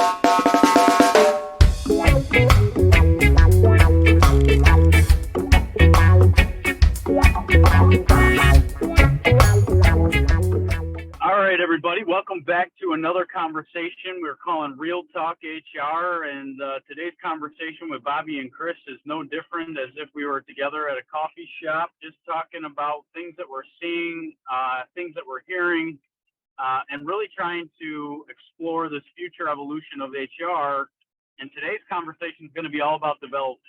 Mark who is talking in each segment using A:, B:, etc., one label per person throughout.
A: All right, everybody, welcome back to another conversation we're calling Real Talk HR, and today's conversation with Bobby and Chris is no different as if we were together at a coffee shop, just talking about things that we're seeing, things that we're hearing, and really trying to explore this future evolution of HR. And today's conversation is going to be all about development.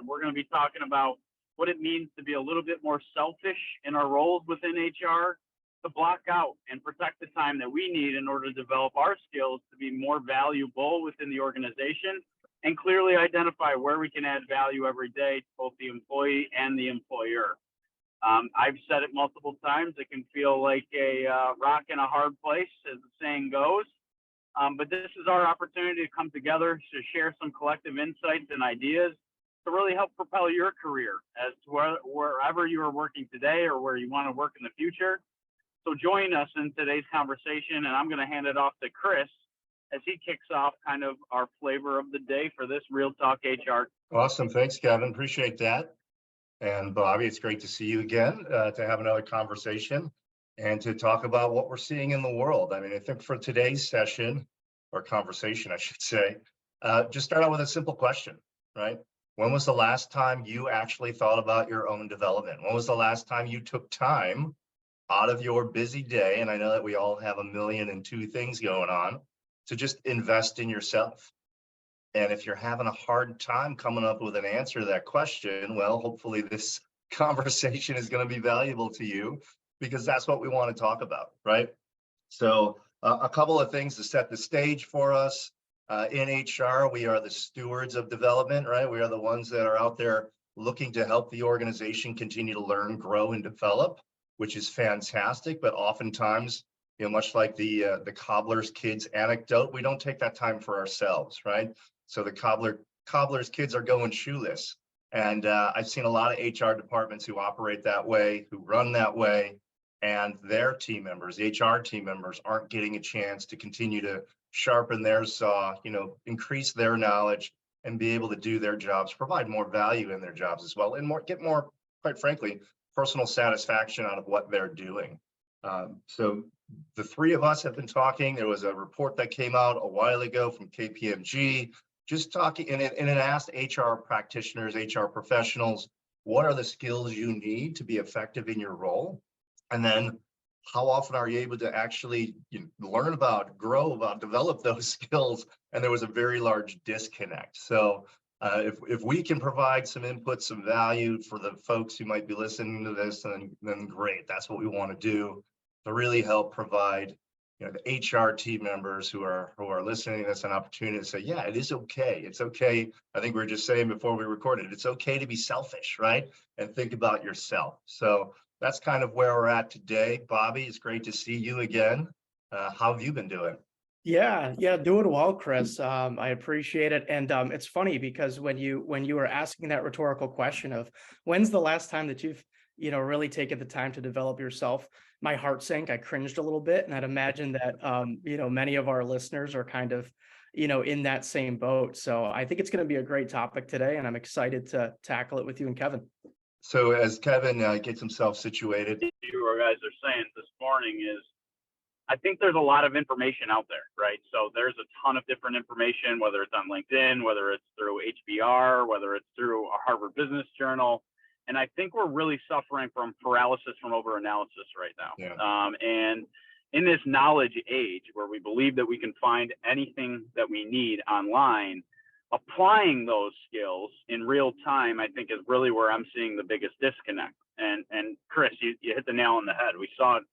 A: We're going to be talking about what it means to be a little bit more selfish in our roles within HR, to block out and protect the time that we need in order to develop our skills to be more valuable within the organization, and clearly identify where we can add value every day to both the employee and the employer. I've said it multiple times, it can feel like a rock in a hard place, as the saying goes, but this is our opportunity to come together to share some collective insights and ideas to really help propel your career as to wherever you are working today or where you want to work in the future. So join us in today's conversation, and I'm going to hand it off to Chris as he kicks off kind of our flavor of the day for this Real Talk HR.
B: Awesome. Thanks, Kevin. Appreciate that. And Bobby, it's great to see you again, to have another conversation and to talk about what we're seeing in the world. I mean, I think for today's session, or conversation, I should say, just start out with a simple question, right? When was the last time you actually thought about your own development? When was the last time you took time out of your busy day, and I know that we all have 1,000,002 things going on, to just invest in yourself? And if you're having a hard time coming up with an answer to that question, well, hopefully this conversation is going to be valuable to you, because that's what we want to talk about, right? So a couple of things to set the stage for us. In HR, we are the stewards of development, right? We are the ones that are out there looking to help the organization continue to learn, grow, and develop, which is fantastic. But oftentimes, much like the cobbler's kids anecdote, we don't take that time for ourselves, right? So the cobbler's kids are going shoeless. And I've seen a lot of HR departments who operate that way, who run that way, and their team members, the HR team members, aren't getting a chance to continue to sharpen their saw, increase their knowledge, and be able to do their jobs, provide more value in their jobs as well, and get more, quite frankly, personal satisfaction out of what they're doing. So the three of us have been talking. There was a report that came out a while ago from KPMG, just talking, and it asked HR practitioners, HR professionals, what are the skills you need to be effective in your role? And then how often are you able to actually learn about, grow about, develop those skills? And there was a very large disconnect. So if we can provide some input, some value for the folks who might be listening to this, then great. That's what we want to do, to really help provide the HR team members who are listening to this an opportunity to say, yeah, it is okay. It's okay. I think we were just saying before we recorded, it's okay to be selfish, right? And think about yourself. So that's kind of where we're at today. Bobby, it's great to see you again. How have you been doing?
C: Yeah, doing well, Chris. I appreciate it. And it's funny because when you were asking that rhetorical question of when's the last time that you've really taken the time to develop yourself, my heart sank. I cringed a little bit, and I'd imagine that many of our listeners are kind of in that same boat. So I think it's going to be a great topic today, and I'm excited to tackle it with you and Kevin.
B: So as Kevin gets himself situated,
A: You guys are saying this morning is, I think there's a lot of information out there, right? So there's a ton of different information, whether it's on LinkedIn, whether it's through HBR, whether it's through a Harvard Business Journal. And I think we're really suffering from paralysis from overanalysis right now.
B: Yeah.
A: And in this knowledge age where we believe that we can find anything that we need online, applying those skills in real time, I think, is really where I'm seeing the biggest disconnect. And Chris, you hit the nail on the head. We saw it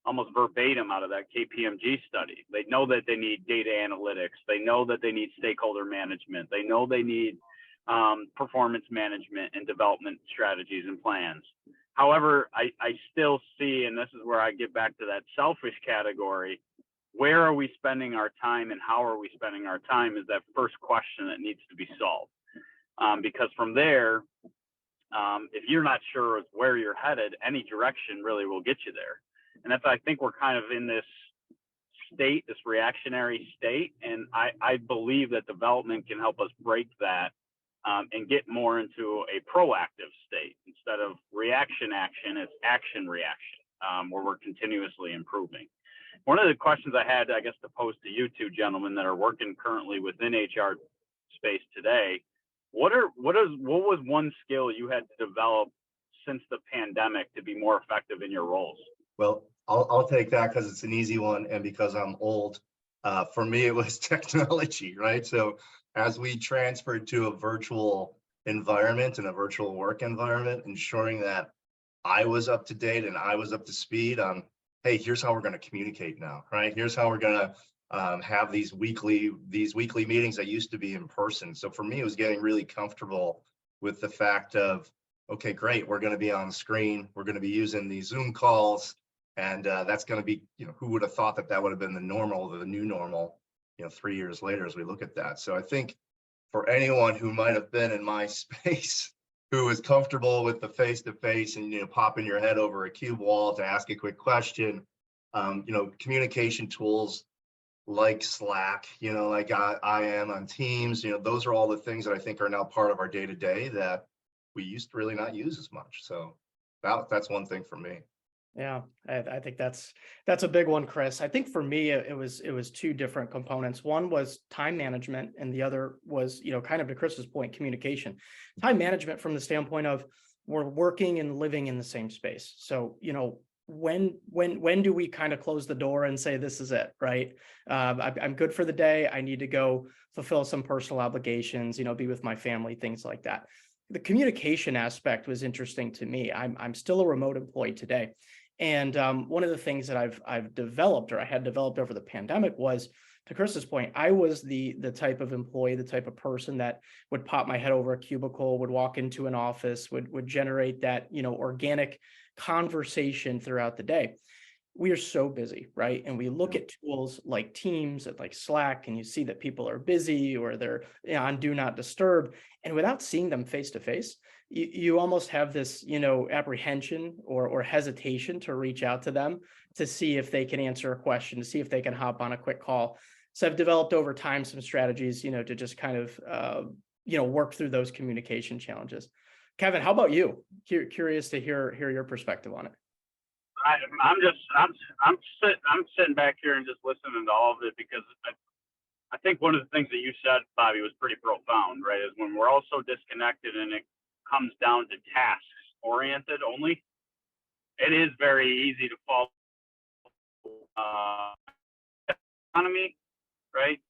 A: almost verbatim out of that KPMG study. They know that they need data analytics. They know that they need stakeholder management. They know they need performance management and development strategies and plans. However, I still see, and this is where I get back to that selfish category, where are we spending our time and how are we spending our time is that first question that needs to be solved. Because from there, if you're not sure where you're headed, any direction really will get you there. And that's, I think we're kind of in this state, this reactionary state. And I believe that development can help us break that and get more into a proactive state. Instead of reaction action, it's action reaction, where we're continuously improving. One of the questions I had, I guess, to pose to you two gentlemen that are working currently within HR space today, what was one skill you had to develop since the pandemic to be more effective in your roles?
B: Well, I'll take that because it's an easy one, and because I'm old. For me, it was technology, right? So as we transferred to a virtual environment and a virtual work environment, ensuring that I was up to date and I was up to speed on, hey, here's how we're going to communicate now, right? Here's how we're going to have these weekly meetings that used to be in person. So for me, it was getting really comfortable with the fact of, okay, great, we're going to be on screen, we're going to be using these Zoom calls, and that's going to be, who would have thought that that would have been the new normal, 3 years later as we look at that. So I think for anyone who might have been in my space, who is comfortable with the face-to-face and, popping your head over a cube wall to ask a quick question, communication tools like Slack, like I am on Teams, those are all the things that I think are now part of our day-to-day that we used to really not use as much. So that's one thing for me.
C: Yeah, I think that's a big one, Chris. I think for me, it was two different components. One was time management, and the other was, kind of to Chris's point, communication. Time management from the standpoint of we're working and living in the same space. So, when do we kind of close the door and say this is it, right? I'm good for the day. I need to go fulfill some personal obligations, be with my family, things like that. The communication aspect was interesting to me. I'm still a remote employee today. And one of the things that I've developed, or I had developed over the pandemic, was, to Chris's point, I was the type of employee, the type of person that would pop my head over a cubicle, would walk into an office, would generate that, organic conversation throughout the day. We are so busy, right? And we look at tools like Teams and like Slack, and you see that people are busy or they're on do not disturb. And without seeing them face to face, you almost have this, apprehension or hesitation to reach out to them to see if they can answer a question, to see if they can hop on a quick call. So I've developed over time some strategies, to just kind of, work through those communication challenges. Kevin, how about you? Curious to hear your perspective on it.
A: I'm sitting back here and just listening to all of it, because I think one of the things that you said, Bobby, was pretty profound, right? Is when we're all so disconnected and it comes down to tasks oriented only, it is very easy to fall economy, right?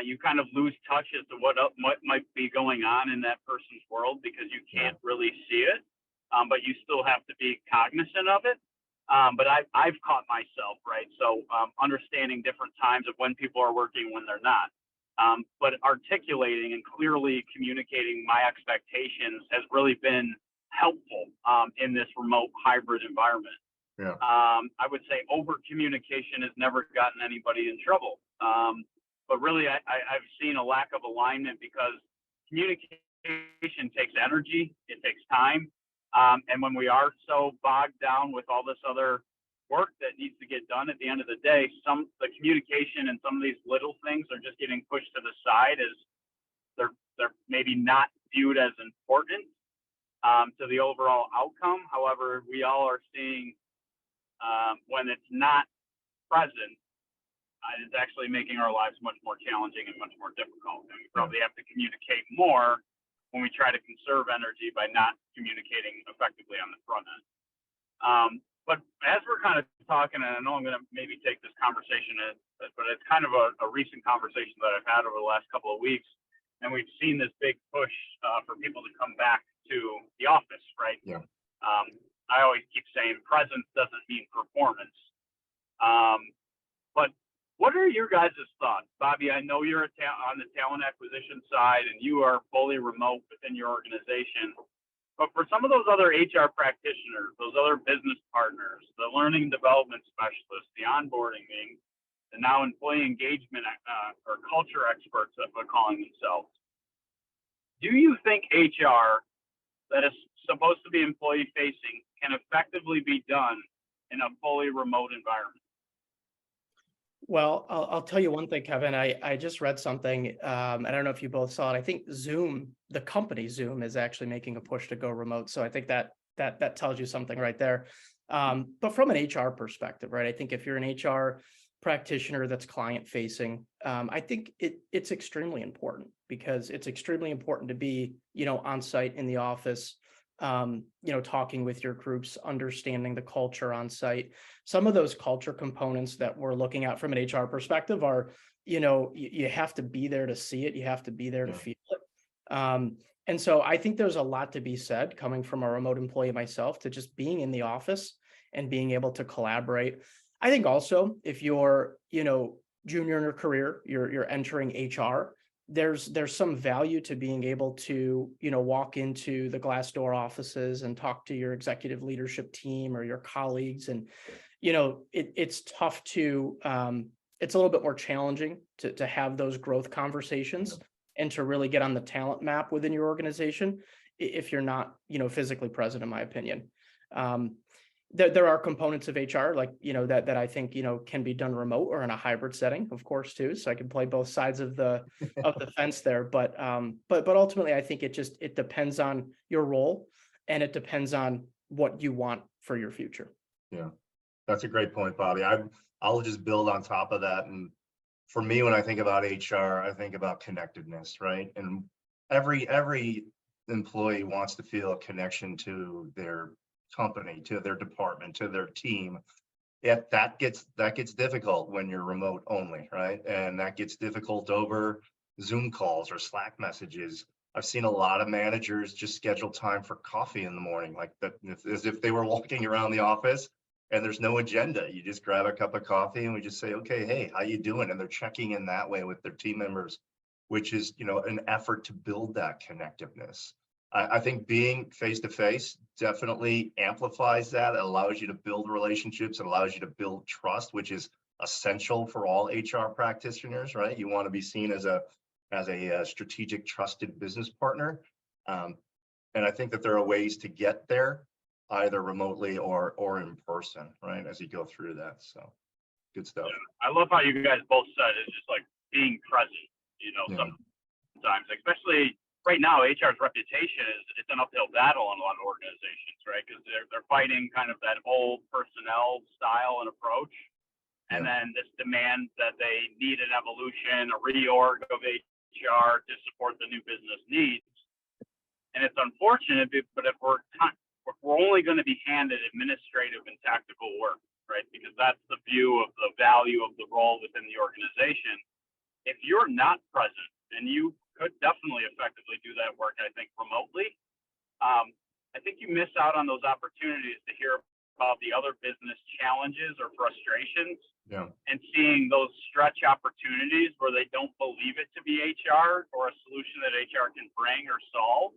A: You kind of lose touch as to what might be going on in that person's world, because you can't really see it, but you still have to be cognizant of it. But I've caught myself, right? So understanding different times of when people are working, when they're not. But articulating and clearly communicating my expectations has really been helpful in this remote hybrid environment.
B: Yeah.
A: I would say over communication has never gotten anybody in trouble. But really, I've seen a lack of alignment, because communication takes energy, it takes time. And when we are so bogged down with all this other work that needs to get done, at the end of the day, the communication and some of these little things are just getting pushed to the side, as they're maybe not viewed as important to the overall outcome. However, we all are seeing when it's not present, it's actually making our lives much more challenging and much more difficult. And we probably have to communicate more when we try to conserve energy by not communicating effectively on the front end. But as we're kind of talking, and I know I'm going to maybe take this conversation, but it's kind of a recent conversation that I've had over the last couple of weeks, and we've seen this big push for people to come back to the office, right? Yeah. I always keep saying presence doesn't mean performance. But what are your guys' thoughts? Bobby, I know you're on the talent acquisition side and you are fully remote within your organization. But for some of those other HR practitioners, those other business partners, the learning and development specialists, the onboarding, the now employee engagement or culture experts that we're calling themselves, do you think HR that is supposed to be employee facing can effectively be done in a fully remote environment?
C: Well, I'll tell you one thing, Kevin. I just read something. I don't know if you both saw it. I think Zoom, the company Zoom, is actually making a push to go remote. So I think that tells you something right there. But from an HR perspective, right? I think if you're an HR practitioner that's client facing, I think it's extremely important, because it's extremely important to be, on site in the office, talking with your groups, understanding the culture on site. Some of those culture components that we're looking at from an HR perspective are, you have to be there to see it. You have to be there to feel it. And so I think there's a lot to be said, coming from a remote employee myself, to just being in the office and being able to collaborate. I think also, if you're, junior in your career, you're entering HR, there's some value to being able to, walk into the Glassdoor offices and talk to your executive leadership team or your colleagues. And, it's tough to, it's a little bit more challenging to have those growth conversations and to really get on the talent map within your organization if you're not, physically present, in my opinion. There are components of HR, like, that I think, can be done remote or in a hybrid setting, of course, too. So I can play both sides of the fence there. But ultimately, I think it depends on your role, and it depends on what you want for your future.
B: Yeah, that's a great point, Bobby. I'll just build on top of that. And for me, when I think about HR, I think about connectedness, right? And every employee wants to feel a connection to their company, to their department, to their team. Yet that gets difficult when you're remote only, right? And that gets difficult over Zoom calls or Slack messages. I've seen a lot of managers just schedule time for coffee in the morning, like that, as if they were walking around the office, and there's no agenda. You just grab a cup of coffee and we just say, okay, hey, how you doing? And they're checking in that way with their team members, which is, an effort to build that connectiveness. I think being face-to-face definitely amplifies that. It allows you to build relationships. It allows you to build trust, which is essential for all HR practitioners, right? You want to be seen as a strategic, trusted business partner. And I think that there are ways to get there, either remotely or in person, right? As you go through that. So good stuff.
A: Yeah. I love how you guys both said it's just like being present, sometimes, especially right now, HR's reputation it's an uphill battle in a lot of organizations, right? Because they're fighting kind of that old personnel style and approach, and then this demand that they need an evolution, a reorg of HR to support the new business needs. And it's unfortunate, but if we're only going to be handed administrative and tactical work, right? Because that's the view of the value of the role within the organization. If you're not present, and you could definitely effectively do that work, I think, remotely, I think you miss out on those opportunities to hear about the other business challenges or frustrations, and seeing those stretch opportunities where they don't believe it to be HR or a solution that HR can bring or solve.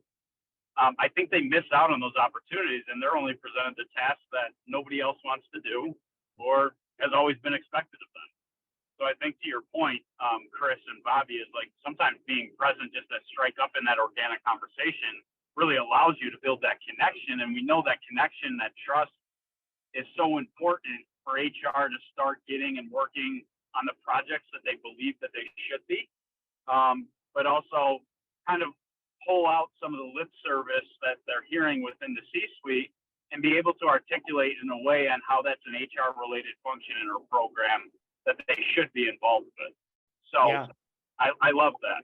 A: I think they miss out on those opportunities, and they're only presented the tasks that nobody else wants to do or has always been expected of them. So I think to your point, Chris and Bobby, is like sometimes being present just to strike up in that organic conversation really allows you to build that connection. And we know that connection, that trust, is so important for HR to start getting and working on the projects that they believe that they should be, but also kind of pull out some of the lip service that they're hearing within the C-suite and be able to articulate in a way on how that's an HR-related function in our program that they should be involved with. So yeah. I love that.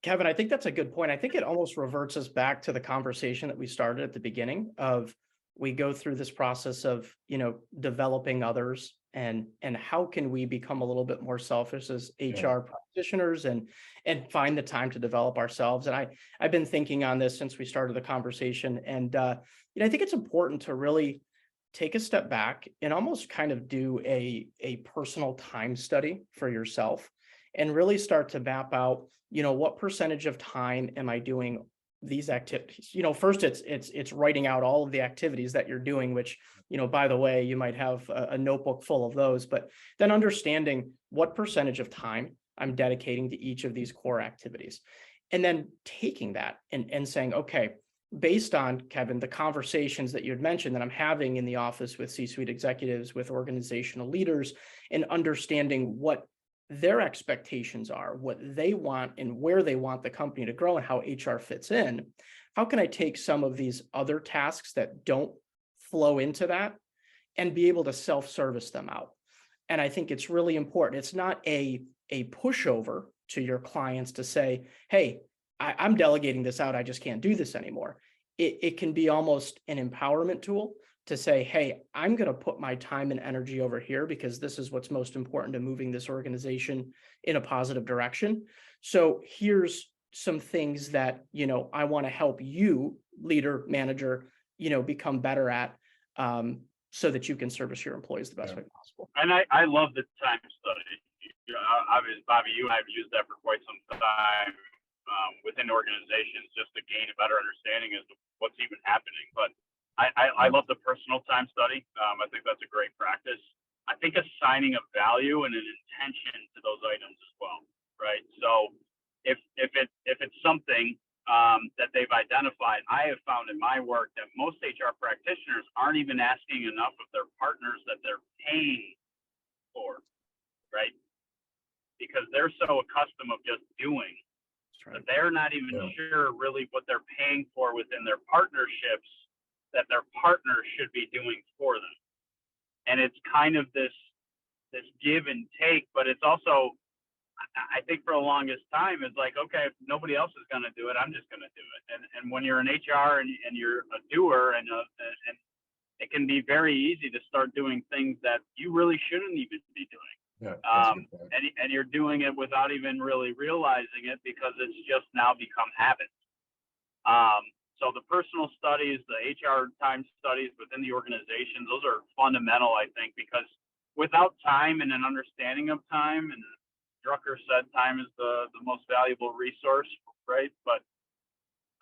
C: Kevin, I think that's a good point. I think it almost reverts us back to the conversation that we started at the beginning of, we go through this process of, developing others and how can we become a little bit more selfish as HR practitioners and find the time to develop ourselves. And I've been thinking on this since we started the conversation. And, I think it's important to really take a step back and almost kind of do a personal time study for yourself and really start to map out, what percentage of time am I doing these activities? First it's writing out all of the activities that you're doing, which, by the way, you might have a notebook full of those, but then understanding what percentage of time I'm dedicating to each of these core activities. And then taking that and saying, okay, based on, Kevin, the conversations that you had mentioned that I'm having in the office with C-suite executives, with organizational leaders, and understanding what their expectations are, what they want and where they want the company to grow and how HR fits in, how can I take some of these other tasks that don't flow into that and be able to self-service them out? And I think it's really important. It's not a pushover to your clients to say, hey, I'm delegating this out. I just can't do this anymore. It can be almost an empowerment tool to say, hey, I'm going to put my time and energy over here because this is what's most important to moving this organization in a positive direction. So here's some things that, I want to help you, leader, manager, become better at, so that you can service your employees the best way possible.
A: And I love the time study. Obviously, Bobby, you and I have used that for quite some time within organizations just to gain a better understanding as to what's even happening. But I love the personal time study. I think that's a great practice. I think assigning a value and an intention to those items as well, right? So if it's something that they've identified, I have found in my work that most HR practitioners aren't even asking enough of their partners that they're paying for, right? Because they're so accustomed of just doing that they're not even sure really what they're paying for within their partnerships that their partner should be doing for them. And it's kind of this give and take, but it's also, I think for the longest time, it's like, okay, if nobody else is going to do it, I'm just going to do it. And when you're in HR and you're a doer and it can be very easy to start doing things that you really shouldn't even be doing.
B: Yeah,
A: and you're doing it without even really realizing it because it's just now become habits. So the personal studies, the HR time studies within the organizations, those are fundamental, I think, because without time and an understanding of time, and Drucker said time is the most valuable resource, right? But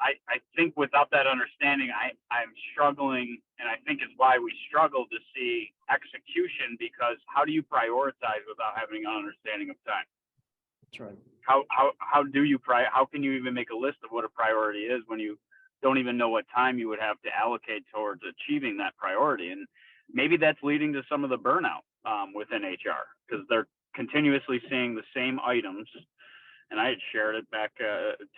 A: I think without that understanding, I'm struggling, and I think it's why we struggle to see execution, because how do you prioritize without having an understanding of time?
C: That's right.
A: How can you even make a list of what a priority is when you don't even know what time you would have to allocate towards achieving that priority? And maybe that's leading to some of the burnout within HR, because they're continuously seeing the same items. And I had shared it back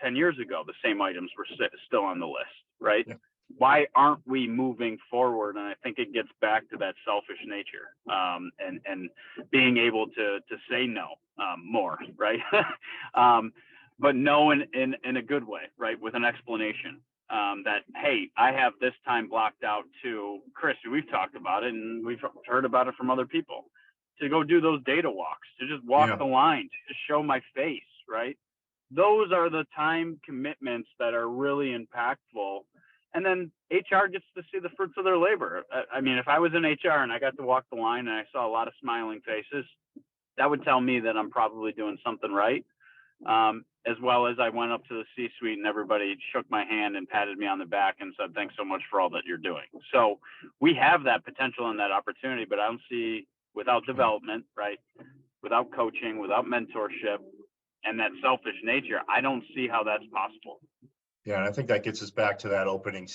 A: 10 years ago. The same items were still on the list, right?
B: Yeah.
A: Why aren't we moving forward? And I think it gets back to that selfish nature and being able to say no more, right? But no in a good way, right? With an explanation that, hey, I have this time blocked out to Chris. We've talked about it and we've heard about it from other people, to go do those data walks, to just walk the line, to just show my face, right? Those are the time commitments that are really impactful. And then HR gets to see the fruits of their labor. I mean, if I was in HR and I got to walk the line and I saw a lot of smiling faces, that would tell me that I'm probably doing something right. As well as I went up to the C-suite and everybody shook my hand and patted me on the back and said, thanks so much for all that you're doing. So we have that potential and that opportunity, but I don't see, without development, right? Without coaching, without mentorship, and that selfish nature, I don't see how that's possible.
B: Yeah, and I think that gets us back to that opening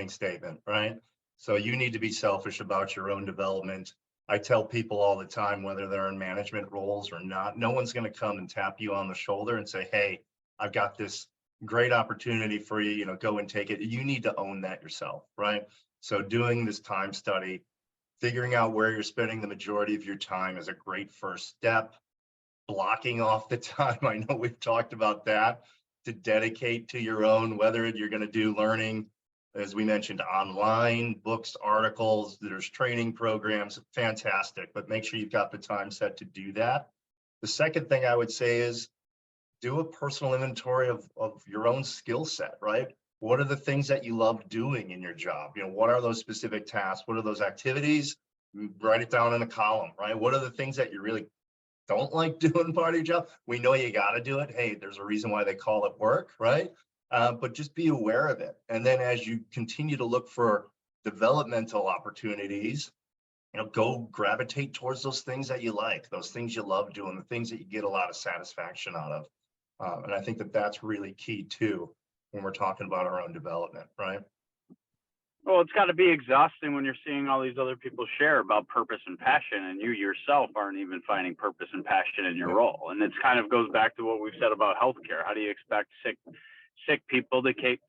B: statement, right? So you need to be selfish about your own development. I tell people all the time, whether they're in management roles or not, no one's going to come and tap you on the shoulder and say, hey, I've got this great opportunity for you, go and take it. You need to own that yourself, right? So doing this time study, figuring out where you're spending the majority of your time is a great first step. Blocking off the time, I know we've talked about that, to dedicate to your own, whether you're going to do learning, as we mentioned, online, books, articles, there's training programs, fantastic, but make sure you've got the time set to do that. The second thing I would say is do a personal inventory of your own skill set, right? What are the things that you love doing in your job? What are those specific tasks? What are those activities? Write it down in a column, right? What are the things that you really don't like doing part of your job? We know you got to do it. Hey, there's a reason why they call it work, right? But just be aware of it. And then as you continue to look for developmental opportunities, go gravitate towards those things that you like, those things you love doing, the things that you get a lot of satisfaction out of. And I think that that's really key too. when we're talking about our own development, right?
A: Well, it's got to be exhausting when you're seeing all these other people share about purpose and passion, and you yourself aren't even finding purpose and passion in your role. And it kind of goes back to what we've said about healthcare. How do you expect sick people to take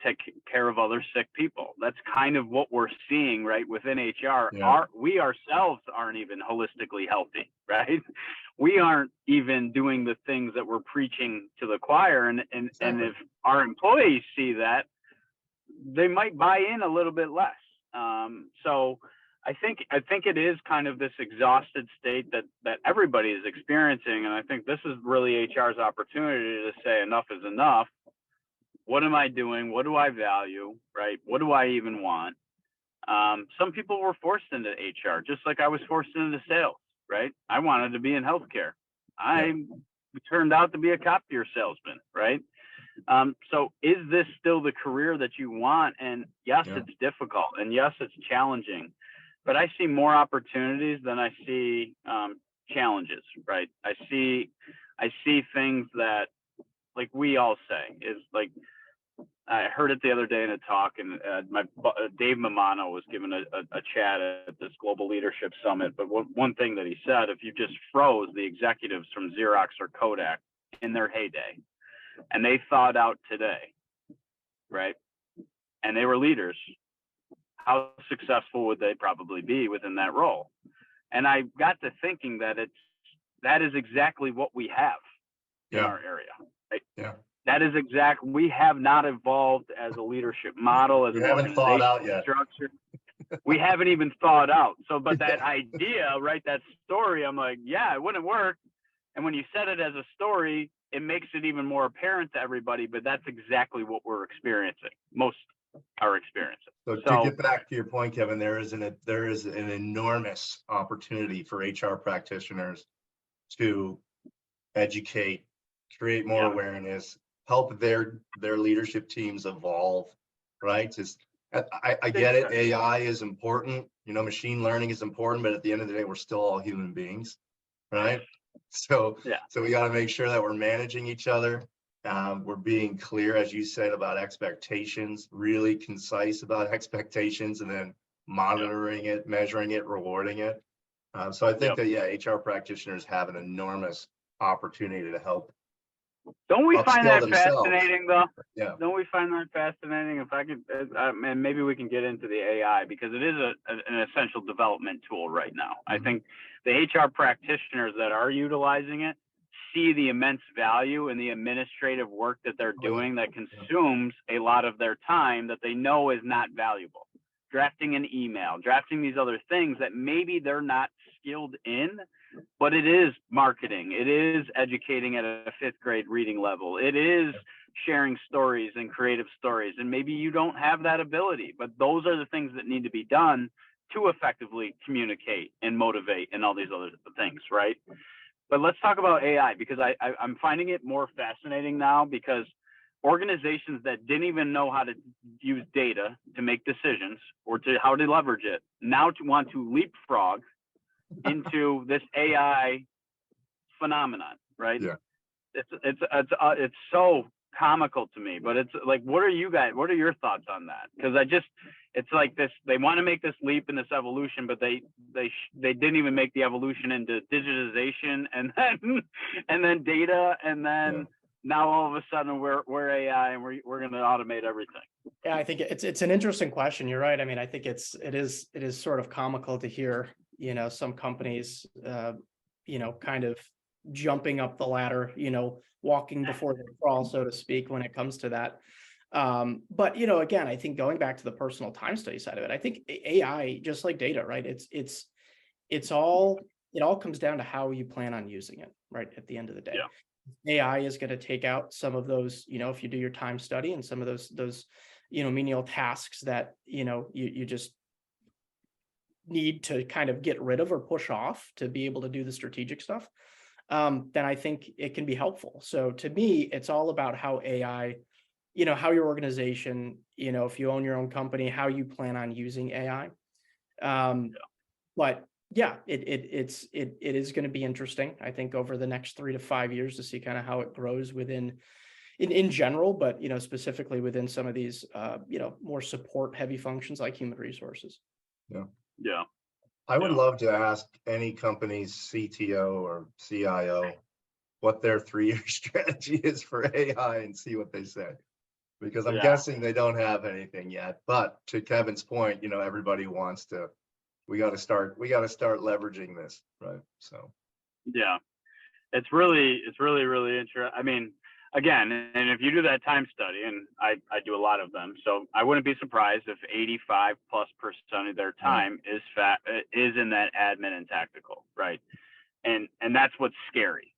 A: care of other sick people? That's kind of what we're seeing right within HR. We ourselves aren't even holistically healthy, right? We aren't even doing the things that we're preaching to the choir. And if our employees see that, they might buy in a little bit less. So I think it is kind of this exhausted state that everybody is experiencing. And I think this is really HR's opportunity to say enough is enough. What am I doing? What do I value, right? What do I even want? Some people were forced into HR, just like I was forced into sales, right? I wanted to be in healthcare. I turned out to be a copier salesman, right? So is this still the career that you want? And yes, it's difficult, and yes, it's challenging, but I see more opportunities than I see challenges, right? I see things that, like we all say, is like, I heard it the other day in a talk, and Dave Mamano was giving a chat at this Global Leadership Summit. But one thing that he said, if you just froze the executives from Xerox or Kodak in their heyday, and they thawed out today, right? And they were leaders, how successful would they probably be within that role? And I got to thinking that that is exactly what we have in our area, right?
B: Yeah.
A: That is we have not evolved as a leadership model, as
B: we
A: an
B: haven't thawed out yet.
A: Structure. We haven't even thawed out. So, but that idea, right, that story, I'm like, yeah, it wouldn't work. And when you said it as a story, it makes it even more apparent to everybody, but that's exactly what we're experiencing. Most are experiencing.
B: So to get back to your point, Kevin, there is an enormous opportunity for HR practitioners to educate, create more awareness, help their leadership teams evolve, right? I get it. AI is important, machine learning is important, but at the end of the day, we're still all human beings, right? So we got to make sure that we're managing each other. We're being clear, as you said, about expectations, really concise about expectations, and then monitoring it, measuring it, rewarding it. So I think that, HR practitioners have an enormous opportunity to help.
A: Don't we find that fascinating, though?
B: Yeah.
A: Don't we find that fascinating? If I could, and maybe we can get into the AI, because it is an essential development tool right now. I think the HR practitioners that are utilizing it see the immense value in the administrative work that they're doing that consumes a lot of their time that they know is not valuable. Drafting an email, drafting these other things that maybe they're not skilled in, but it is marketing. It is educating at a 5th grade reading level. It is sharing stories and creative stories. And maybe you don't have that ability, but those are the things that need to be done to effectively communicate and motivate and all these other things, right? But let's talk about AI, because I'm finding it more fascinating now, because organizations that didn't even know how to use data to make decisions or to how to leverage it now want to leapfrog into this AI phenomenon, right?
B: Yeah.
A: It's so comical to me, but it's like, what are your thoughts on that? Because it's like this, they want to make this leap in this evolution, but they didn't even make the evolution into digitization and then data, and then now all of a sudden we're AI and we're going to automate everything.
C: Yeah, I think it's an interesting question. You're right. I mean, I think it is sort of comical to hear, some companies, kind of jumping up the ladder, walking before they crawl, so to speak, when it comes to that. But, again, I think going back to the personal time study side of it, I think AI, just like data, right? It all comes down to how you plan on using it, right? At the end of the day. Yeah. AI is going to take out some of those, if you do your time study, and some of those, menial tasks that, you just need to kind of get rid of or push off to be able to do the strategic stuff. Then I think it can be helpful. So to me, it's all about how AI, how your organization, if you own your own company, how you plan on using AI. But yeah, it is going to be interesting, I think, over the next 3 to 5 years to see kind of how it grows within in general, but, specifically within some of these, more support heavy functions like human resources.
A: Yeah.
B: I would love to ask any company's CTO or CIO what their 3-year strategy is for AI and see what they say. Because I'm guessing they don't have anything yet. But to Kevin's point, everybody wants to, we got to start leveraging this, right? So.
A: Yeah, it's really interesting. I mean, again, and if you do that time study, and I do a lot of them, so I wouldn't be surprised if 85+% of their time is in that admin and tactical, right? And that's what's scary.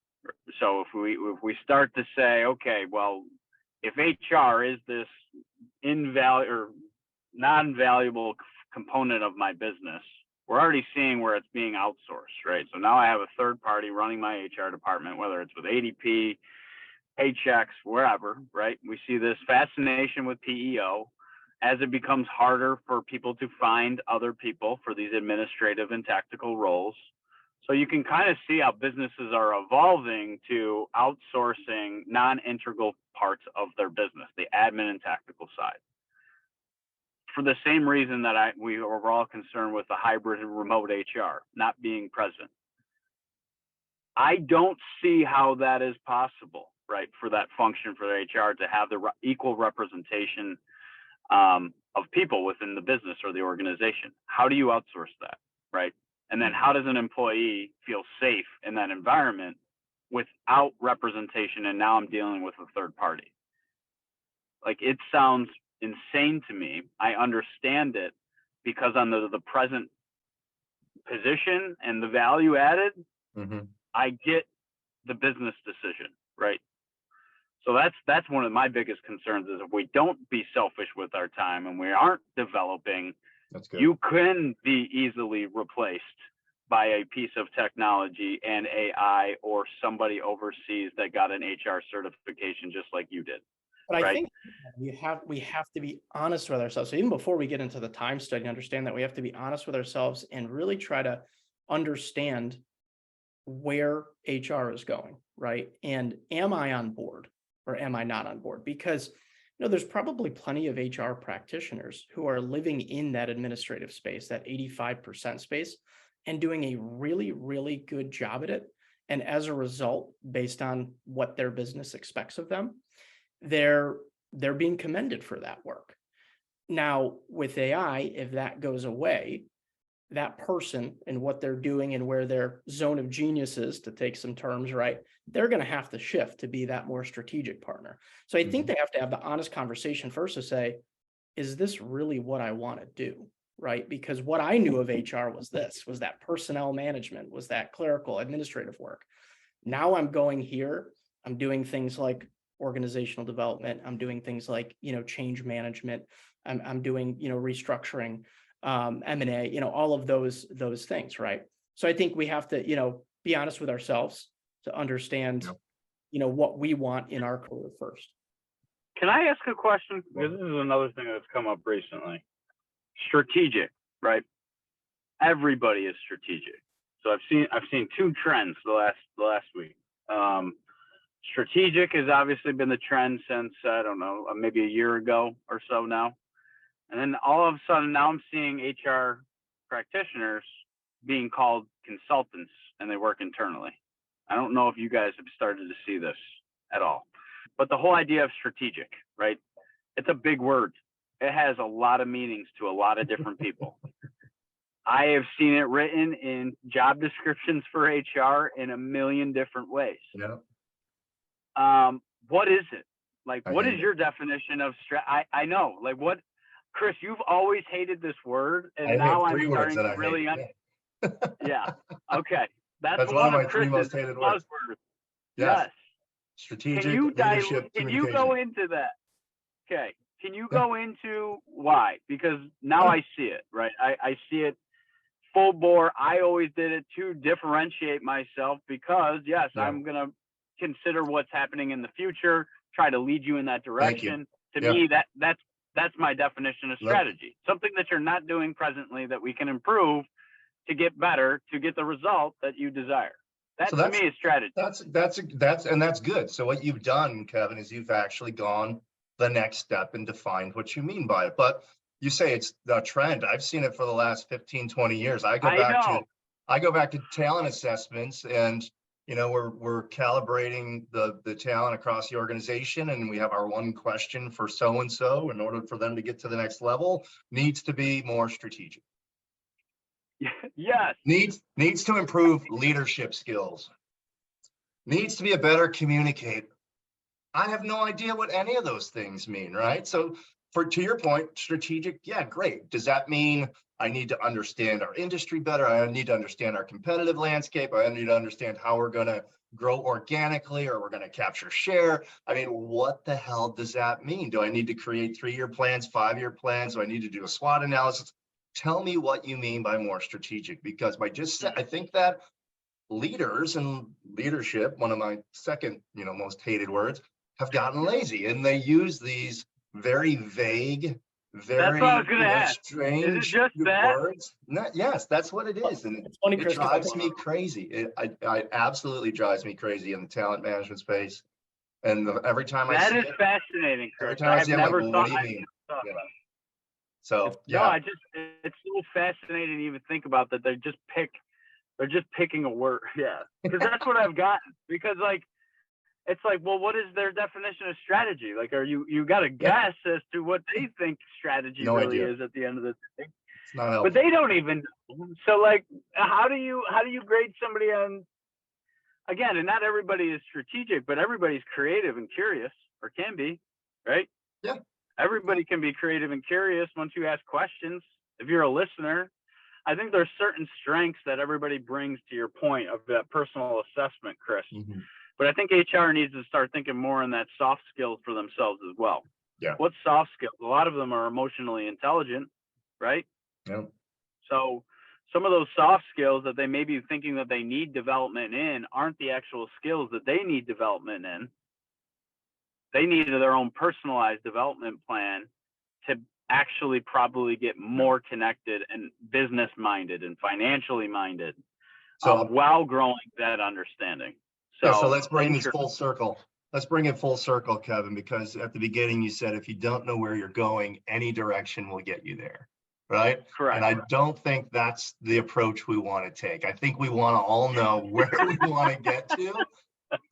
A: So if we start to say, okay, well, if HR is this invaluable or non-valuable component of my business, we're already seeing where it's being outsourced, right? So now I have a third party running my HR department, whether it's with ADP, Paychex, wherever, right? We see this fascination with PEO as it becomes harder for people to find other people for these administrative and tactical roles. So you can kind of see how businesses are evolving to outsourcing non-integral parts of their business, the admin and tactical side. For the same reason that we were all concerned with the hybrid and remote HR not being present. I don't see how that is possible, right? For that function for the HR to have the equal representation of people within the business or the organization. How do you outsource that, right? And then how does an employee feel safe in that environment without representation? And now I'm dealing with a third party. Like, it sounds insane to me. I understand it because on the present position and the value added, I get the business decision, right? So that's one of my biggest concerns is if we don't be selfish with our time and we aren't developing, you can be easily replaced by a piece of technology and AI or somebody overseas that got an HR certification just like you did.
C: But I think we have to be honest with ourselves. So even before we get into the time study, understand that we have to be honest with ourselves and really try to understand where HR is going, right? And am I on board or am I not on board? Because there's probably plenty of HR practitioners who are living in that administrative space, that 85% space, and doing a really, really good job at it. And as a result, based on what their business expects of them, they're being commended for that work. Now, with AI, if that goes away, that person and what they're doing and where their zone of genius is, to take some terms, right, they're going to have to shift to be that more strategic partner. So I think they have to have the honest conversation first to say, is this really what I want to do, right? Because what I knew of HR was that personnel management, was that clerical administrative work. Now I'm going here, I'm doing things like organizational development, I'm doing things like, change management, I'm doing, restructuring, M&A, all of those things, right? So I think we have to, be honest with ourselves to understand, what we want in our career first.
A: Can I ask a question? Because this is another thing that's come up recently. Strategic, right? Everybody is strategic. So I've seen two trends the last week. Strategic has obviously been the trend since, I don't know, maybe a year ago or so now. And then all of a sudden now I'm seeing HR practitioners being called consultants and they work internally. I don't know if you guys have started to see this at all, but the whole idea of strategic, right? It's a big word. It has a lot of meanings to a lot of different people. I have seen it written in job descriptions for HR in a million different ways.
B: Yeah.
A: What is it? Like, what is your definition of I know, like, what, Chris, you've always hated this word, and now I'm starting to really yeah. Okay. That's
B: one of my
A: Chris's
B: 3 most hated words.
A: Yes.
B: Strategic
A: leadership. Can you go into that? Okay. Can you go into why? Because now I see it, right? I see it full bore. I always did it to differentiate myself because, yes, I'm going to consider what's happening in the future, try to lead you in that direction. To me, that's my definition of strategy. Something that you're not doing presently that we can improve to get better, to get the result that you desire. That
B: So
A: to me is strategy.
B: that's good. So what you've done, Kevin, is you've actually gone the next step and defined what you mean by it. But you say it's the trend. I've seen it for the last 15, 20 years. I go back to talent assessments, and we're calibrating the talent across the organization, and we have our one question for so and so in order for them to get to the next level needs to be more strategic.
A: Yes.
B: Needs to improve leadership skills. Needs to be a better communicator. I have no idea what any of those things mean, right? So to your point, strategic, yeah, great. Does that mean I need to understand our industry better? I need to understand our competitive landscape. I need to understand how we're going to grow organically, or we're going to capture share. I mean, what the hell does that mean? Do I need to create 3-year plans, 5-year plans? Do I need to do a SWOT analysis? Tell me what you mean by more strategic, because I think that leaders and leadership, one of my second, most hated words, have gotten lazy, and they use these very vague, very strange words. Yes, that's what it is, and
C: it's funny,
B: it
C: Chris,
B: drives me crazy. It absolutely drives me crazy in the talent management space. And every time I see it,
A: fascinating, Chris.
B: every time I see it, I'm like, what do you mean? So
A: no, it's so fascinating to even think about that. They're just picking a word. Yeah, because that's what I've gotten. Because it's like, well, what is their definition of strategy? Like, you got to guess as to what they think strategy really is at the end of the day.
B: It's not helpful.
A: But they don't even know. So how do you grade somebody on? Again, and not everybody is strategic, but everybody's creative and curious, or can be, right?
B: Yeah.
A: Everybody can be creative and curious once you ask questions. If you're a listener, I think there's certain strengths that everybody brings to your point of that personal assessment, Chris.
B: Mm-hmm.
A: But I think HR needs to start thinking more on that soft skills for themselves as well.
B: Yeah.
A: What soft skills? A lot of them are emotionally intelligent, right?
B: Yeah.
A: So some of those soft skills that they may be thinking that they need development in aren't the actual skills that they need development in. They need their own personalized development plan to actually probably get more connected and business minded and financially minded, while growing that understanding.
B: So let's bring this full circle. Let's bring it full circle, Kevin, because at the beginning you said, if you don't know where you're going, any direction will get you there, right?
A: Correct.
B: And I don't think that's the approach we want to take. I think we want to all know where we want to get to.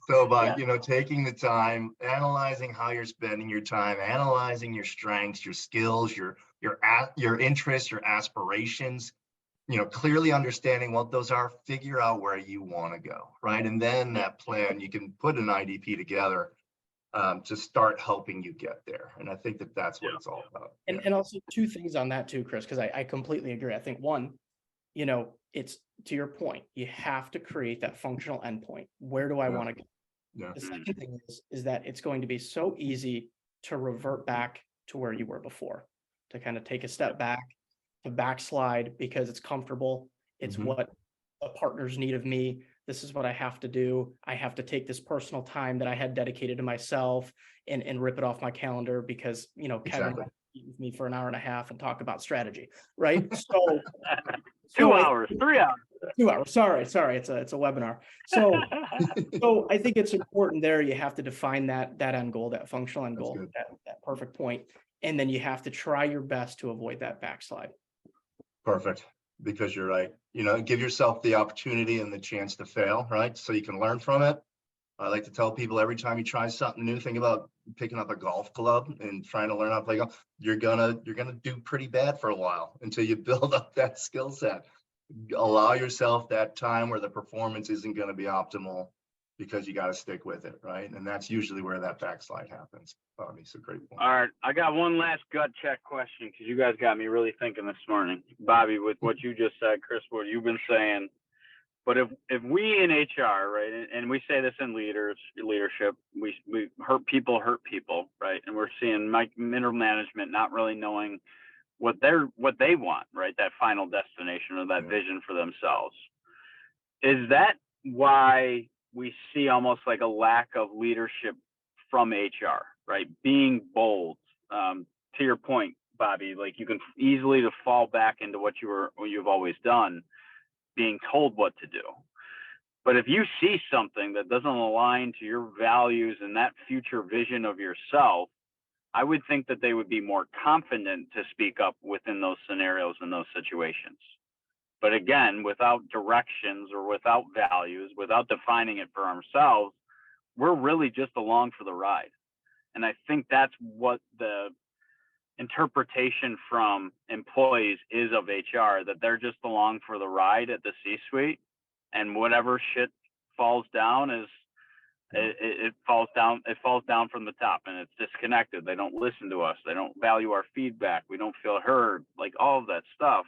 B: So by, taking the time, analyzing how you're spending your time, analyzing your strengths, your skills, your interests, your aspirations, clearly understanding what those are, figure out where you want to go, right? And then that plan, you can put an IDP together to start helping you get there. And I think that's what it's all about.
C: And also 2 things on that too, Chris, because I completely agree. I think one, it's to your point, you have to create that functional endpoint. Where do I want to go?
B: Yeah.
C: The second thing is that it's going to be so easy to revert back to where you were before, to kind of take a step back, to backslide because it's comfortable. It's what the partners need of me. This is what I have to do. I have to take this personal time that I had dedicated to myself and rip it off my calendar because, Kevin meet with me for an hour and a half and talk about strategy, right? So
A: 2 hours, 3 hours.
C: 2 hours. Sorry. It's a webinar. So I think it's important there. You have to define that end goal, that functional end goal, that perfect point. And then you have to try your best to avoid that backslide.
B: Perfect. Because you're right. Give yourself the opportunity and the chance to fail, right? So you can learn from it. I like to tell people every time you try something new, think about picking up a golf club and trying to learn how to play golf. You're gonna do pretty bad for a while until you build up that skill set. Allow yourself that time where the performance isn't going to be optimal because you got to stick with it, right? And that's usually where that backslide happens. Bobby, it's a great point.
A: All right, I got one last gut check question because you guys got me really thinking this morning, Bobby, with what you just said, Chris, what you've been saying. But if we in HR, right, and we say this in leadership, we hurt people, right? And we're seeing middle management not really knowing what they want, right? That final destination or that vision for themselves. Is that why we see almost like a lack of leadership from HR, right? Being bold. To your point, Bobby, like you can easily to fall back into what you've always done, being told what to do. But if you see something that doesn't align to your values and that future vision of yourself, I would think that they would be more confident to speak up within those scenarios and those situations. But again, without directions or without values, without defining it for ourselves, we're really just along for the ride. And I think that's what the interpretation from employees is of HR, that they're just along for the ride at the C-suite, and whatever shit falls down is it falls down from the top, and it's disconnected. They don't listen to us. They don't value our feedback. We don't feel heard, like all of that stuff.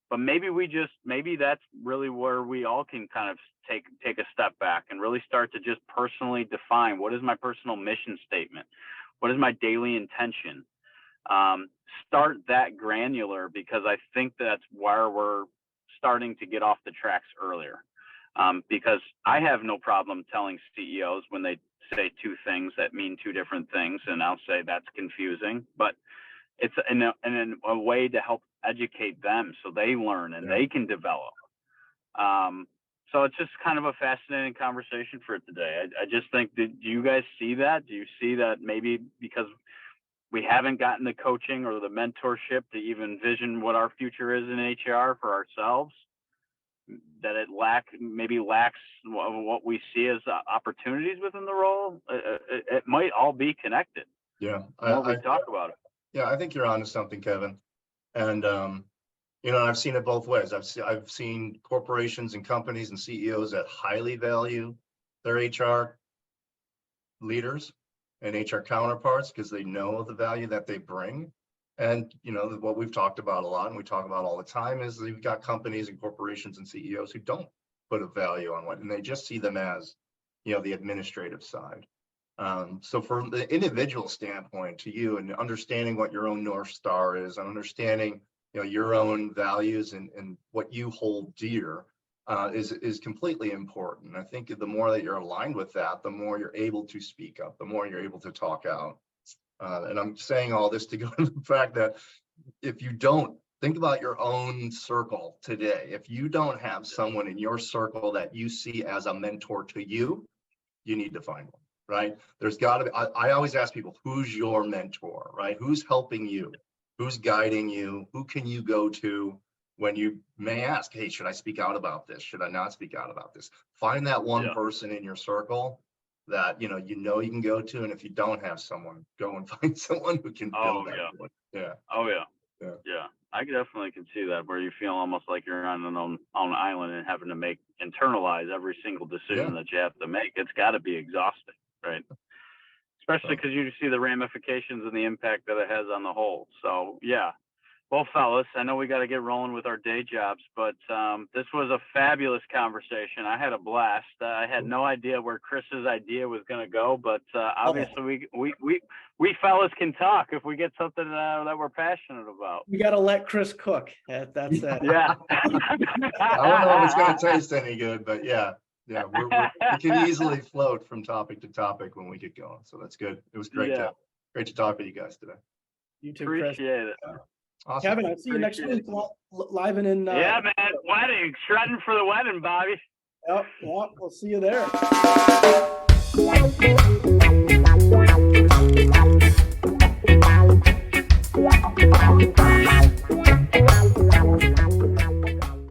A: But maybe that's really where we all can kind of take a step back and really start to just personally define, what is my personal mission statement? What is my daily intention? Start that granular, because I think that's where we're starting to get off the tracks earlier. Because I have no problem telling CEOs when they say two things that mean two different things, and I'll say that's confusing, but it's in a way to help educate them so they learn and they can develop. So it's just kind of a fascinating conversation for today. I just think, do you guys see that? Do you see that maybe because we haven't gotten the coaching or the mentorship to even vision what our future is in HR for ourselves, that it lacks what we see as opportunities within the role? It might all be connected.
B: Yeah,
A: we talk about it.
B: Yeah, I think you're onto something, Kevin. And I've seen it both ways. I've seen corporations and companies and CEOs that highly value their HR leaders and HR counterparts because they know the value that they bring. And what we've talked about a lot, and we talk about all the time, is you've got companies and corporations and CEOs who don't put a value on what, and they just see them as, the administrative side. So from the individual standpoint, to you, and understanding what your own North Star is, and understanding your own values and what you hold dear, is completely important. I think the more that you're aligned with that, the more you're able to speak up, the more you're able to talk out. And I'm saying all this to go to the fact that if you don't think about your own circle today, if you don't have someone in your circle that you see as a mentor to you, you need to find one, right? There's got to be, I always ask people, who's your mentor, right? Who's helping you? Who's guiding you? Who can you go to when you may ask, hey, should I speak out about this? Should I not speak out about this? Find that one person in your circle that you can go to, and if you don't have someone, go and find someone who can build that. Yeah.
A: I definitely can see that, where you feel almost like you're on an own island and having to internalize every single decision that you have to make. It's got to be exhausting, right? Especially because you see the ramifications and the impact that it has on the whole. So well, fellas, I know we got to get rolling with our day jobs, but this was a fabulous conversation. I had a blast. I had no idea where Chris's idea was going to go, but obviously we fellas can talk if we get something that we're passionate about.
C: You got to let Chris cook. That's it.
A: Yeah.
B: I don't know if it's going to taste any good, but we can easily float from topic to topic when we get going. So that's good. It was great to talk with you guys today.
C: You too,
A: Appreciate
C: Chris.
A: it.
B: Awesome.
C: Kevin, I'll see you next week live and in.
A: Yeah, man. Wedding. Shredding for the wedding, Bobby.
C: Yep. We'll see you there.